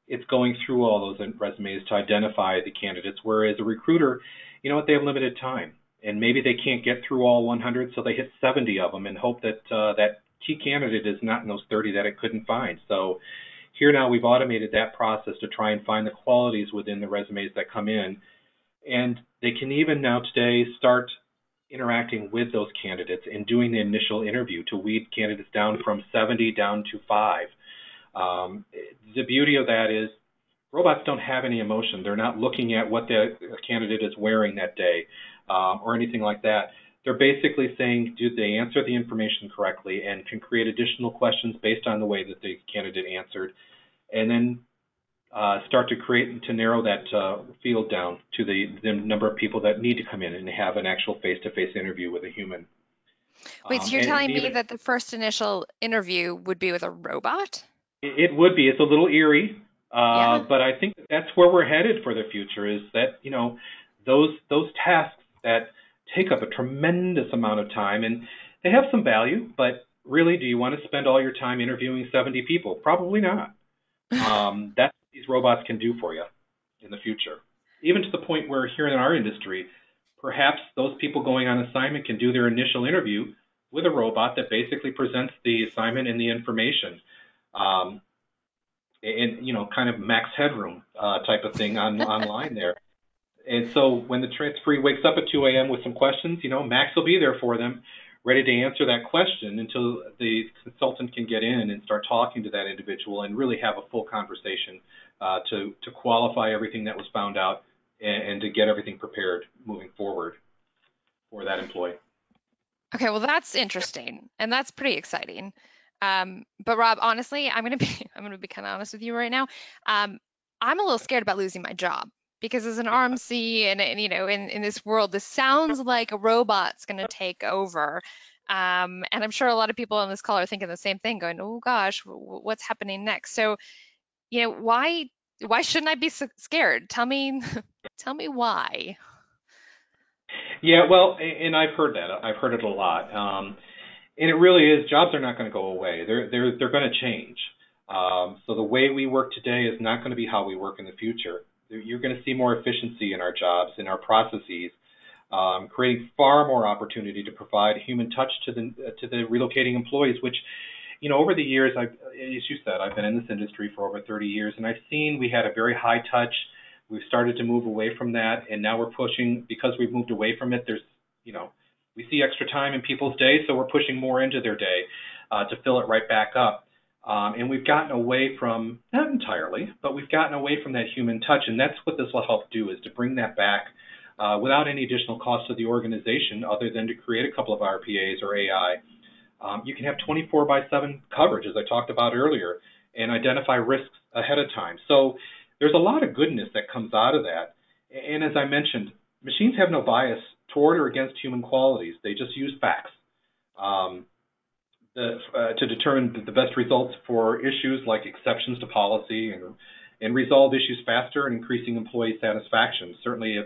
It's going through all those resumes to identify the candidates, whereas a recruiter, you know what, they have limited time. And maybe they can't get through all 100, so they hit 70 of them and hope that that key candidate is not in those 30 that it couldn't find. So here now we've automated that process to try and find the qualities within the resumes that come in. And they can even now today start interacting with those candidates and doing the initial interview to weed candidates down from 70 down to 5. The beauty of that is robots don't have any emotion. They're not looking at what the candidate is wearing that day or anything like that. They're basically saying, do they answer the information correctly, and can create additional questions based on the way that the candidate answered, and then start to narrow that field down to the number of people that need to come in and have an actual face-to-face interview with a human. Wait, so you're telling me that the first initial interview would be with a robot? It would be. It's a little eerie, Yeah. but I think that's where we're headed for the future, is that, you know, those tasks that take up a tremendous amount of time, and they have some value, but really, do you want to spend all your time interviewing 70 people? Probably not. That's what these robots can do for you in the future. Even to the point where here in our industry, perhaps those people going on assignment can do their initial interview with a robot that basically presents the assignment and the information. And, you know, kind of max headroom type of thing online there. And so when the transferee wakes up at 2 a.m. with some questions, you know, Max will be there for them, ready to answer that question until the consultant can get in and start talking to that individual and really have a full conversation to qualify everything that was found out and to get everything prepared moving forward for that employee. Okay, well, that's interesting, and that's pretty exciting. But Rob, honestly, I'm gonna be kind of honest with you right now. I'm a little scared about losing my job, because as an RMC and you know, in this world, this sounds like a robot's gonna take over. And I'm sure a lot of people on this call are thinking the same thing, going, "Oh gosh, what's happening next?" So, you know, why shouldn't I be so scared? Tell me why. Yeah, well, and I've heard that. I've heard it a lot. And it really is, jobs are not going to go away. They're going to change. So the way we work today is not going to be how we work in the future. You're going to see more efficiency in our jobs, in our processes, creating far more opportunity to provide human touch to the relocating employees, which, you know, over the years, as you said, I've been in this industry for over 30 years, and I've seen we had a very high touch. We've started to move away from that, and now we're pushing, because we've moved away from it, there's, you know, we see extra time in people's day, so we're pushing more into their day to fill it right back up. And we've gotten away from, not entirely, but we've gotten away from that human touch, and that's what this will help do, is to bring that back without any additional cost to the organization other than to create a couple of RPAs or AI. You can have 24/7 coverage, as I talked about earlier, and identify risks ahead of time. So there's a lot of goodness that comes out of that. And as I mentioned, machines have no bias toward or against human qualities. They just use facts to determine the best results for issues like exceptions to policy and resolve issues faster and increasing employee satisfaction. Certainly,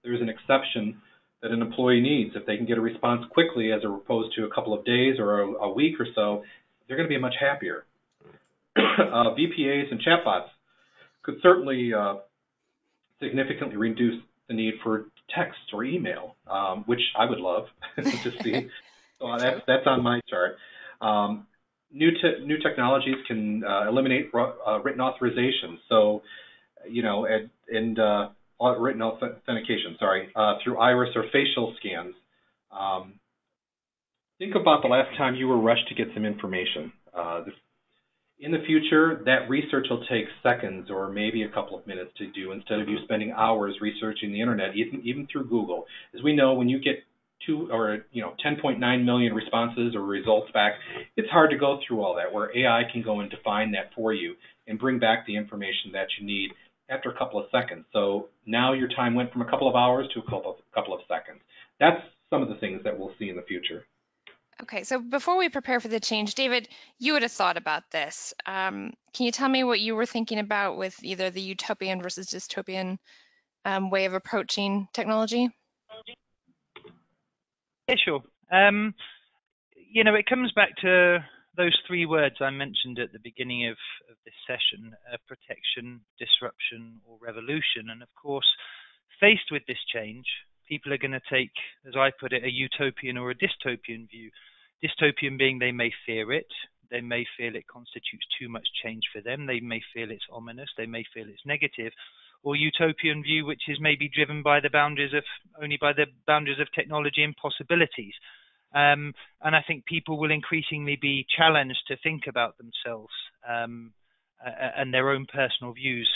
there's an exception that an employee needs. If they can get a response quickly as opposed to a couple of days or a week or so, they're going to be much happier. VPAs and chatbots could certainly significantly reduce the need for text or email, which I would love to see. So that's on my chart. New technologies can eliminate written authorization. So, written authentication, through iris or facial scans. Think about the last time you were rushed to get some information. In the future, that research will take seconds or maybe a couple of minutes to do instead of you spending hours researching the internet, even through Google. As we know, when you get 10.9 million responses or results back, it's hard to go through all that, where AI can go and define that for you and bring back the information that you need after a couple of seconds. So now your time went from a couple of hours to a couple of seconds. That's some of the things that we'll see in the future. Okay, so before we prepare for the change, David, you would have thought about this. Can you tell me what you were thinking about with either the utopian versus dystopian way of approaching technology? Yeah, sure. It comes back to those three words I mentioned at the beginning of this session, protection, disruption, or revolution. And of course, faced with this change, people are going to take, as I put it, a utopian or a dystopian view. Dystopian being they may fear it, they may feel it constitutes too much change for them, they may feel it's ominous, they may feel it's negative, or utopian view, which is maybe driven by the boundaries of technology and possibilities. And I think people will increasingly be challenged to think about themselves and their own personal views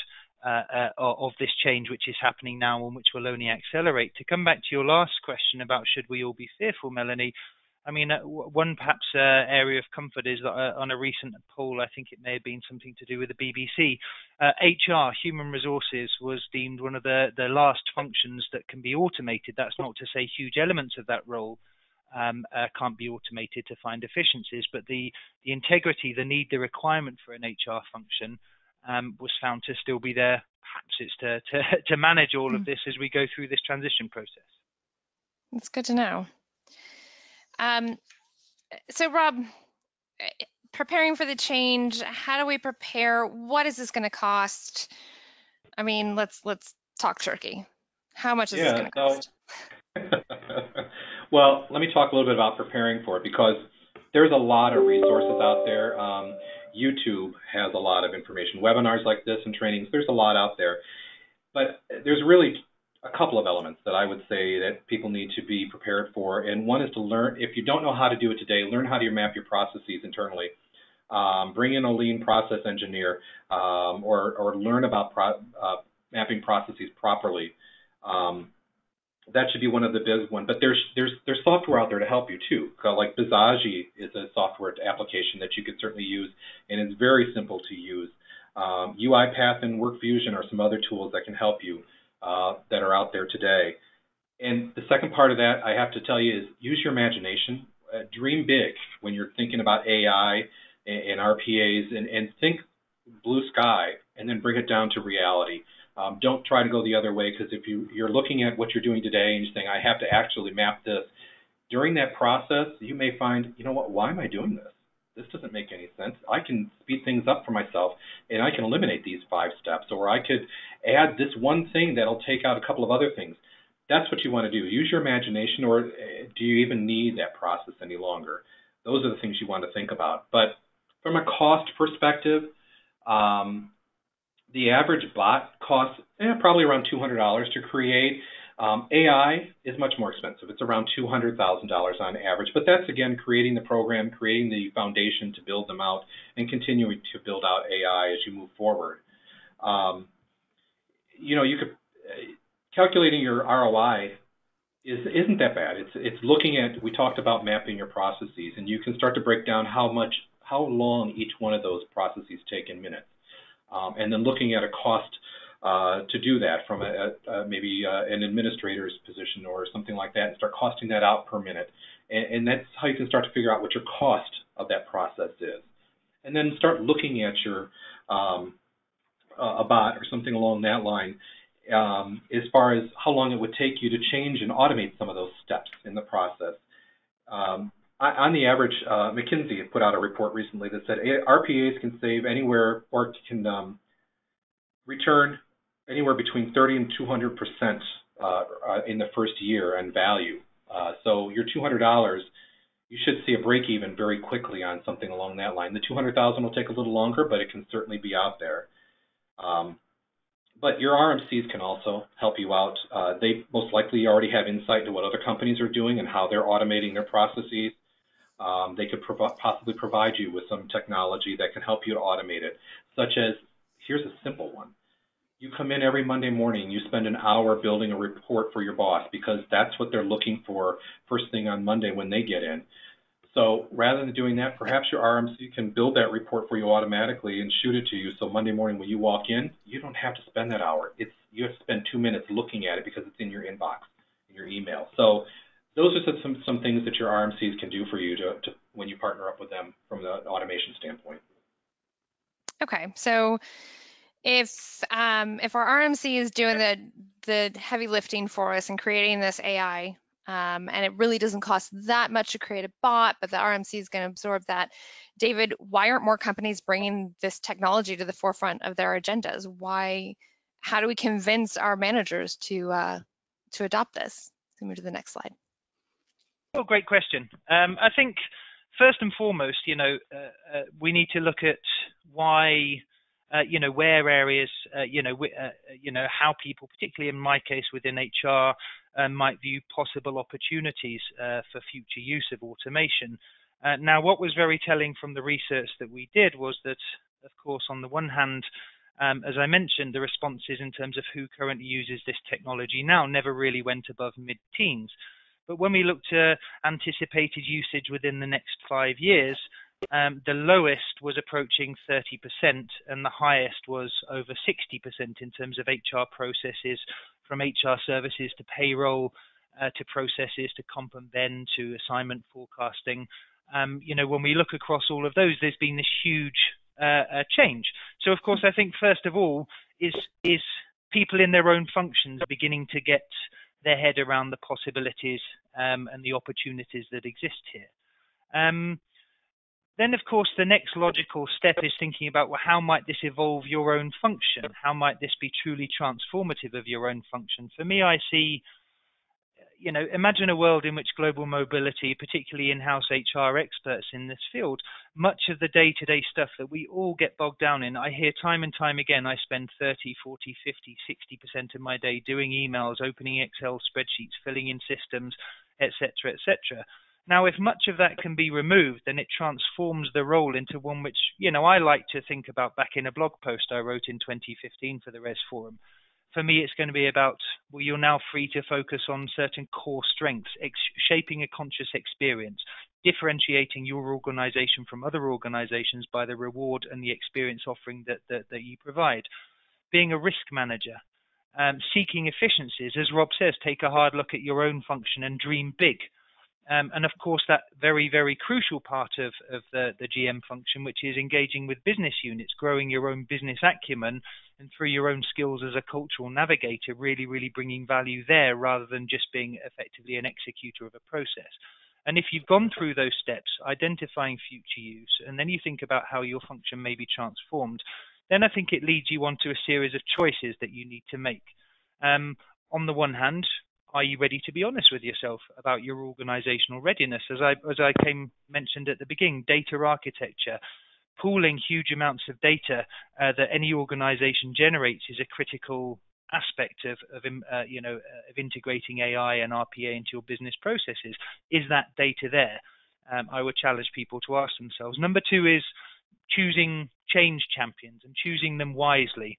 of this change which is happening now and which will only accelerate. To come back to your last question about should we all be fearful, Melanie, I mean, one perhaps area of comfort is that on a recent poll, I think it may have been something to do with the BBC, HR, human resources, was deemed one of the last functions that can be automated. That's not to say huge elements of that role can't be automated to find efficiencies, but the integrity, the need, the requirement for an HR function was found to still be there. Perhaps it's to manage all of this as we go through this transition process. That's good to know. So Rob, preparing for the change, how do we prepare? What is this going to cost? I mean, let's talk turkey. How much is this going to cost? Well, let me talk a little bit about preparing for it, because there's a lot of resources out there. YouTube has a lot of information, webinars like this and trainings. There's a lot out there, but there's really a couple of elements that I would say that people need to be prepared for. And one is to learn, if you don't know how to do it today, learn how to map your processes internally. Bring in a lean process engineer or learn about mapping processes properly. That should be one of the big ones. But there's software out there to help you too. Like Bizaji is a software application that you could certainly use, and it's very simple to use. UiPath and WorkFusion are some other tools that can help you that are out there today. And the second part of that, I have to tell you, is use your imagination. Dream big when you're thinking about AI and RPAs, and think blue sky, and then bring it down to reality. Don't try to go the other way, because if you're looking at what you're doing today and you're saying, I have to actually map this, during that process, you may find, you know what, why am I doing this? This doesn't make any sense. I can speed things up for myself, and I can eliminate these 5 steps, or I could add this one thing that'll take out a couple of other things. That's what you want to do. Use your imagination, or do you even need that process any longer? Those are the things you want to think about. But from a cost perspective, the average bot costs probably around $200 to create. AI is much more expensive. It's around $200,000 on average. But that's, again, creating the program, creating the foundation to build them out, and continuing to build out AI as you move forward. You could calculating your ROI isn't that bad. It's looking at, we talked about mapping your processes, and you can start to break down how long each one of those processes take in minutes. And then looking at a cost to do that from maybe an administrator's position or something like that, and start costing that out per minute. And that's how you can start to figure out what your cost of that process is. And then start looking at your a bot or something along that line, as far as how long it would take you to change and automate some of those steps in the process. On the average, McKinsey had put out a report recently that said RPAs can save anywhere, or can return anywhere between 30 and 200% in the first year in value. So your $200, you should see a break even very quickly on something along that line. The $200,000 will take a little longer, but it can certainly be out there. But your RMCs can also help you out. They most likely already have insight into what other companies are doing and how they're automating their processes. They could possibly provide you with some technology that can help you to automate it, such as, here's a simple one. You come in every Monday morning, you spend an hour building a report for your boss because that's what they're looking for first thing on Monday when they get in. So rather than doing that, perhaps your RMC can build that report for you automatically and shoot it to you. So Monday morning when you walk in, you don't have to spend that hour. You have to spend 2 minutes looking at it because it's in your inbox, in your email. So those are some things that your RMCs can do for you to when you partner up with them from the automation standpoint. Okay, so if our RMC is doing the heavy lifting for us and creating this AI, and it really doesn't cost that much to create a bot, but the RMC is going to absorb that. David, why aren't more companies bringing this technology to the forefront of their agendas? How do we convince our managers to adopt this? Let's move to the next slide. Oh, great question. I think first and foremost, we need to look at why, where areas, how people, particularly in my case within HR, might view possible opportunities for future use of automation. Now, what was very telling from the research that we did was that, of course, on the one hand, as I mentioned, the responses in terms of who currently uses this technology now never really went above mid-teens. But when we looked at anticipated usage within the next 5 years, the lowest was approaching 30% and the highest was over 60% in terms of HR processes, from HR services to payroll, to processes to comp and ben to assignment forecasting. When we look across all of those, there's been this huge change. So, of course, I think first of all is people in their own functions beginning to get their head around the possibilities and the opportunities that exist here. Then, of course, the next logical step is thinking about, well, how might this evolve your own function? How might this be truly transformative of your own function? For me, I see, imagine a world in which global mobility, particularly in-house HR experts in this field, much of the day-to-day stuff that we all get bogged down in, I hear time and time again, I spend 30, 40, 50, 60% of my day doing emails, opening Excel spreadsheets, filling in systems, etc., etc. Now, if much of that can be removed, then it transforms the role into one which, I like to think about back in a blog post I wrote in 2015 for the Res Forum. For me, it's going to be about, well, you're now free to focus on certain core strengths, shaping a conscious experience, differentiating your organization from other organizations by the reward and the experience offering that you provide. Being a risk manager, seeking efficiencies, as Rob says, take a hard look at your own function and dream big. And of course, that very, very crucial part of the GM function, which is engaging with business units, growing your own business acumen, and through your own skills as a cultural navigator, really, really bringing value there rather than just being effectively an executor of a process. And if you've gone through those steps, identifying future use, and then you think about how your function may be transformed, then I think it leads you on to a series of choices that you need to make. On the one hand, are you ready to be honest with yourself about your organizational readiness? As I mentioned at the beginning, data architecture, pooling huge amounts of data that any organization generates is a critical aspect of integrating AI and RPA into your business processes. Is that data there? I would challenge people to ask themselves. Number two is choosing change champions and choosing them wisely.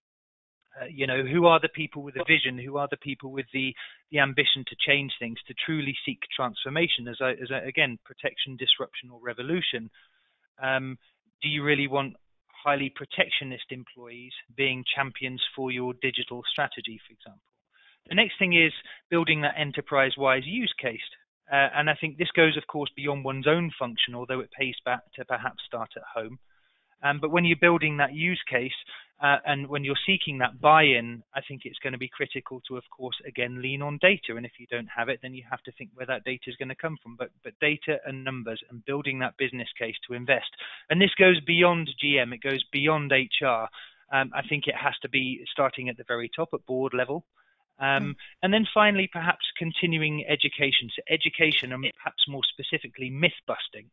Who are the people with a vision? Who are the people with the ambition to change things, to truly seek transformation as again, protection, disruption, or revolution? Do you really want highly protectionist employees being champions for your digital strategy, for example? The next thing is building that enterprise-wise use case. And I think this goes, of course, beyond one's own function, although it pays back to perhaps start at home. But when you're building that use case and when you're seeking that buy-in, I think it's going to be critical to, of course, again, lean on data. And if you don't have it, then you have to think where that data is going to come from. But data and numbers and building that business case to invest. And this goes beyond GM. It goes beyond HR. I think it has to be starting at the very top at board level. And then finally, perhaps continuing education. So education and perhaps more specifically myth busting.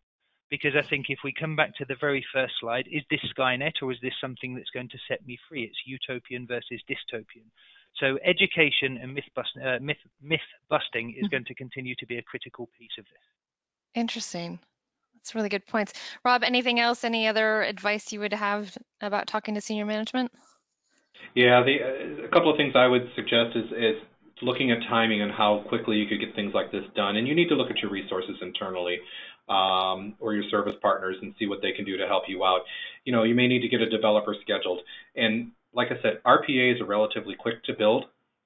Because I think if we come back to the very first slide, is this Skynet or is this something that's going to set me free? It's utopian versus dystopian. So education and myth busting is going to continue to be a critical piece of this. Interesting. That's really good points. Rob, anything else, any other advice you would have about talking to senior management? Yeah, a couple of things I would suggest is looking at timing and how quickly you could get things like this done. And you need to look at your resources internally or your service partners and see what they can do to help you out. You know, you may need to get a developer scheduled. And like I said, RPAs are relatively quick to build.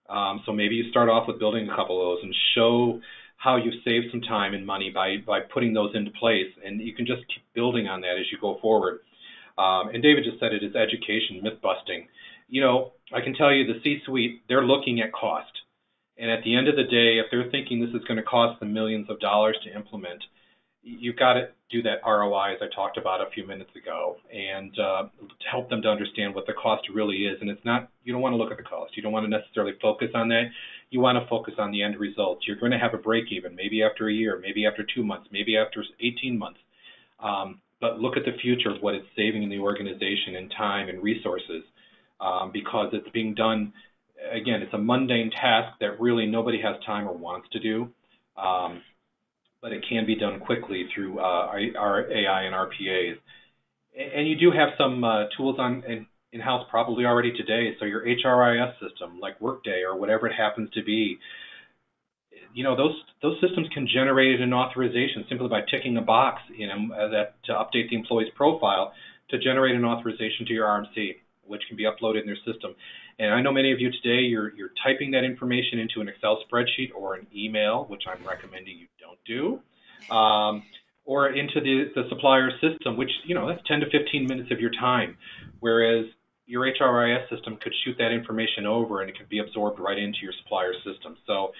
So maybe you start off with building a couple of those and show how you've saved some time and money by putting those into place. And you can just keep building on that as you go forward. And David just said it is education, myth busting. You know, I can tell you the C-suite, they're looking at cost. And at the end of the day, if they're thinking this is going to cost them millions of dollars to implement, you've got to do that ROI, as I talked about a few minutes ago, and help them to understand what the cost really is. And it's not, you don't want to look at the cost. You don't want to necessarily focus on that. You want to focus on the end results. You're going to have a break even, maybe after a year, maybe after 2 months, maybe after 18 months. But look at the future of what it's saving in the organization in time and resources. Because it's being done, again, it's a mundane task that really nobody has time or wants to do, but it can be done quickly through our AI and RPAs. And you do have some tools in-house probably already today, so your HRIS system, like Workday or whatever it happens to be, you know, those systems can generate an authorization simply by ticking a box, you know, that to update the employee's profile to generate an authorization to your RMC, which can be uploaded in their system. And I know many of you today, you're typing that information into an Excel spreadsheet or an email, which I'm recommending you don't do, or into the supplier system, which, you know, that's 10 to 15 minutes of your time, whereas your HRIS system could shoot that information over and it could be absorbed right into your supplier system. So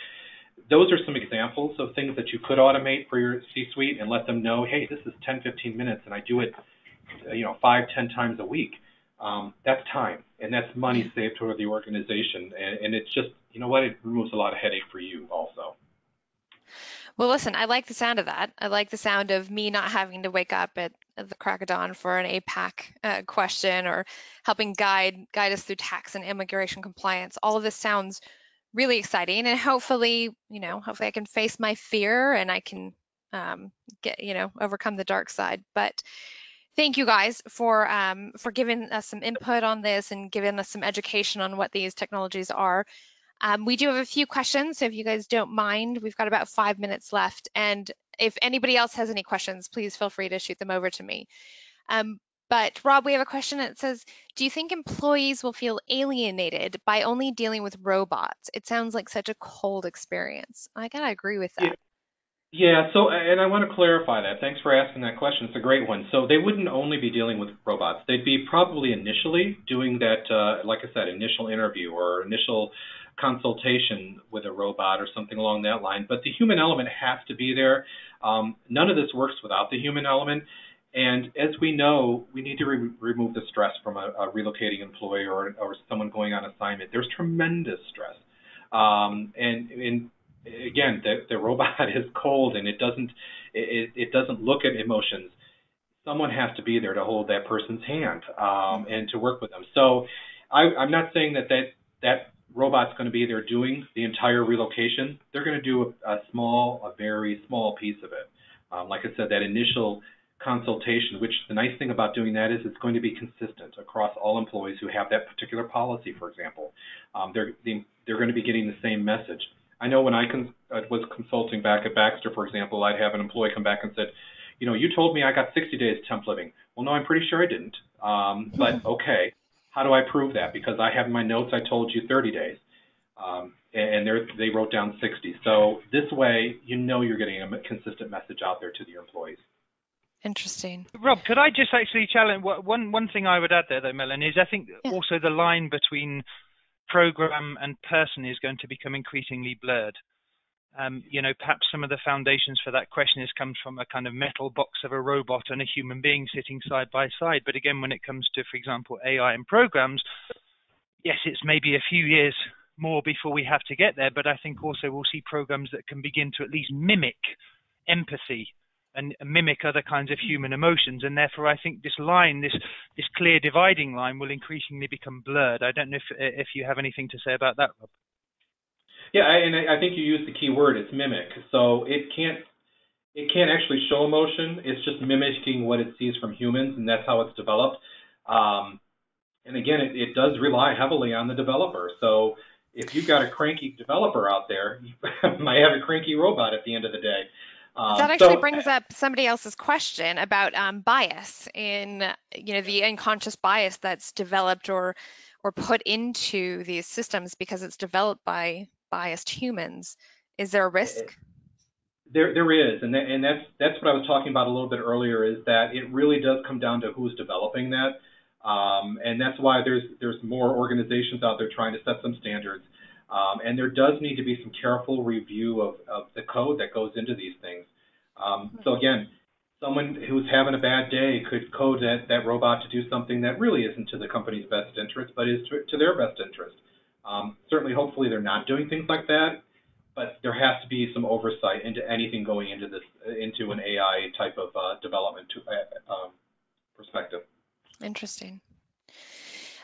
those are some examples of things that you could automate for your C-suite and let them know, hey, this is 10, 15 minutes and I do it, you know, 5, 10 times a week. That's time, and that's money saved for the organization, and it's just, you know what, it removes a lot of headache for you also. Well, listen, I like the sound of that. I like the sound of me not having to wake up at the crack of dawn for an APAC question or helping guide us through tax and immigration compliance. All of this sounds really exciting, and hopefully I can face my fear and I can overcome the dark side. But thank you guys for giving us some input on this and giving us some education on what these technologies are. We do have a few questions, so if you guys don't mind, we've got about 5 minutes left. And if anybody else has any questions, please feel free to shoot them over to me. But Rob, we have a question that says, do you think employees will feel alienated by only dealing with robots? It sounds like such a cold experience. I gotta agree with that. Yeah, so, and I want to clarify that. Thanks for asking that question. It's a great one. So they wouldn't only be dealing with robots. They'd be probably initially doing that, like I said, initial interview or initial consultation with a robot or something along that line. But the human element has to be there. None of this works without the human element. And as we know, we need to remove the stress from a relocating employee or someone going on assignment. There's tremendous stress. And again, the robot is cold and it doesn't look at emotions. Someone has to be there to hold that person's hand and to work with them. So I'm not saying that robot's going to be there doing the entire relocation. They're going to do a very small piece of it. Like I said, that initial consultation, which the nice thing about doing that is it's going to be consistent across all employees who have that particular policy, for example. They're going to be getting the same message. I know when I was consulting back at Baxter, for example, I'd have an employee come back and said, you know, you told me I got 60 days temp living. Well, no, I'm pretty sure I didn't. But okay, how do I prove that? Because I have in my notes I told you 30 days. And they wrote down 60. So this way, you know you're getting a consistent message out there to your employees. Interesting. Rob, could I just actually challenge one thing I would add there, though, Melon, is I think also the line between program and person is going to become increasingly blurred. Perhaps some of the foundations for that question has come from a kind of metal box of a robot and a human being sitting side by side. But again, when it comes to, for example, AI and programs, yes, it's maybe a few years more before we have to get there. But I think also we'll see programs that can begin to at least mimic empathy and mimic other kinds of human emotions. And therefore, I think this line, this clear dividing line, will increasingly become blurred. I don't know if you have anything to say about that, Rob. Yeah, and I think you used the key word. It's mimic. So it can't actually show emotion. It's just mimicking what it sees from humans, and that's how it's developed. And again, it does rely heavily on the developer. So if you've got a cranky developer out there, you might have a cranky robot at the end of the day. That actually brings up somebody else's question about bias in, the unconscious bias that's developed or put into these systems because it's developed by biased humans. Is there a risk? There is, and that's what I was talking about a little bit earlier. Is that it really does come down to who's developing that, and that's why there's more organizations out there trying to set some standards, and there does need to be some careful review of the code that goes into these things. So again, someone who's having a bad day could code that robot to do something that really isn't to the company's best interest, but is to their best interest. Certainly, hopefully, they're not doing things like that. But there has to be some oversight into anything going into an AI type of development perspective. Interesting.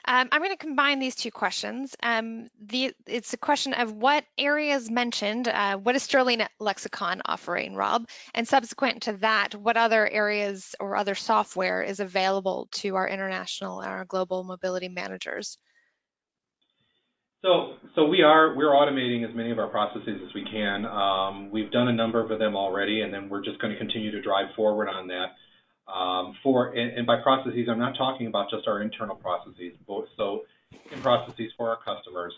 I'm going to combine these two questions. It's a question of what areas mentioned, what is Sterling Lexicon offering, Rob? And subsequent to that, what other areas or other software is available to our international and our global mobility managers? So we're automating as many of our processes as we can. We've done a number of them already, and then we're just going to continue to drive forward on that. And by processes, I'm not talking about just our internal processes, so in processes for our customers.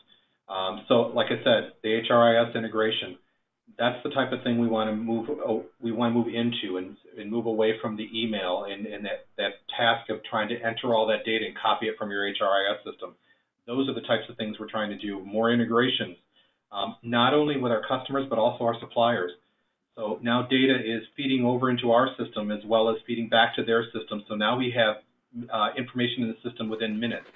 So like I said, the HRIS integration, that's the type of thing we want to move into and move away from the email and that task of trying to enter all that data and copy it from your HRIS system. Those are the types of things we're trying to do, more integrations, not only with our customers, but also our suppliers. So now data is feeding over into our system as well as feeding back to their system. So now we have information in the system within minutes,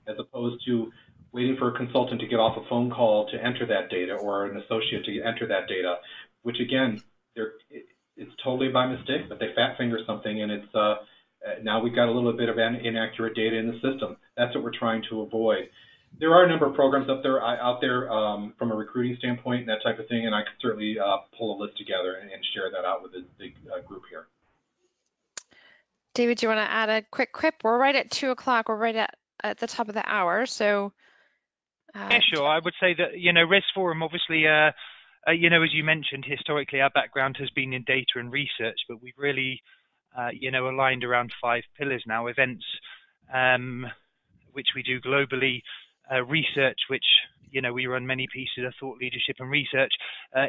as opposed to waiting for a consultant to get off a phone call to enter that data or an associate to enter that data, which again, it's totally by mistake, but they fat finger something and it's now we've got a little bit of inaccurate data in the system. That's what we're trying to avoid. There are a number of programs out there from a recruiting standpoint and that type of thing, and I could certainly pull a list together and share that out with the group here. David, do you want to add a quick quip? We're right at 2 o'clock. We're right at the top of the hour, so. Yeah, sure. I would say that, Res Forum, obviously, as you mentioned, historically our background has been in data and research, but we've really aligned around 5 pillars now: events, which we do globally, research, which we run many pieces of thought leadership and research,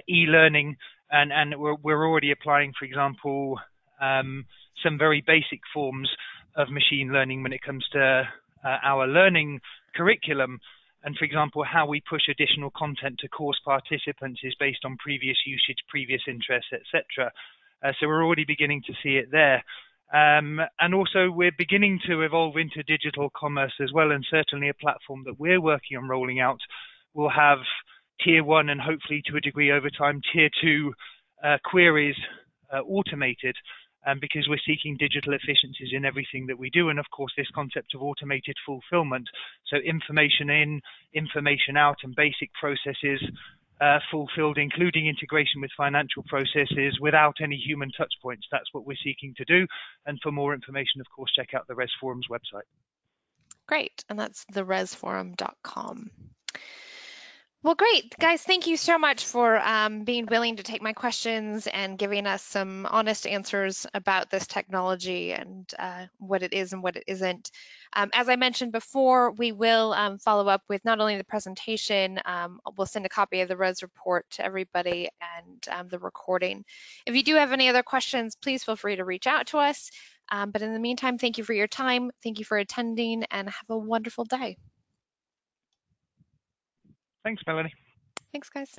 e-learning, and we're already applying, for example, some very basic forms of machine learning when it comes to our learning curriculum. And for example, how we push additional content to course participants is based on previous usage, previous interests, etc. So we're already beginning to see it there. And also we're beginning to evolve into digital commerce as well, and certainly a platform that we're working on rolling out will have tier 1 and hopefully to a degree over time tier 2 queries automated, because we're seeking digital efficiencies in everything that we do, and of course this concept of automated fulfillment, so information in, information out, and basic processes fulfilled, including integration with financial processes without any human touch points. That's what we're seeking to do. And for more information, of course, check out the Res Forum's website. Great, and that's theresforum.com. Well, great. Guys, thank you so much for being willing to take my questions and giving us some honest answers about this technology and what it is and what it isn't. As I mentioned before, we will follow up with not only the presentation, we'll send a copy of the ROS report to everybody and the recording. If you do have any other questions, please feel free to reach out to us. But in the meantime, thank you for your time. Thank you for attending and have a wonderful day. Thanks, Melanie. Thanks, guys.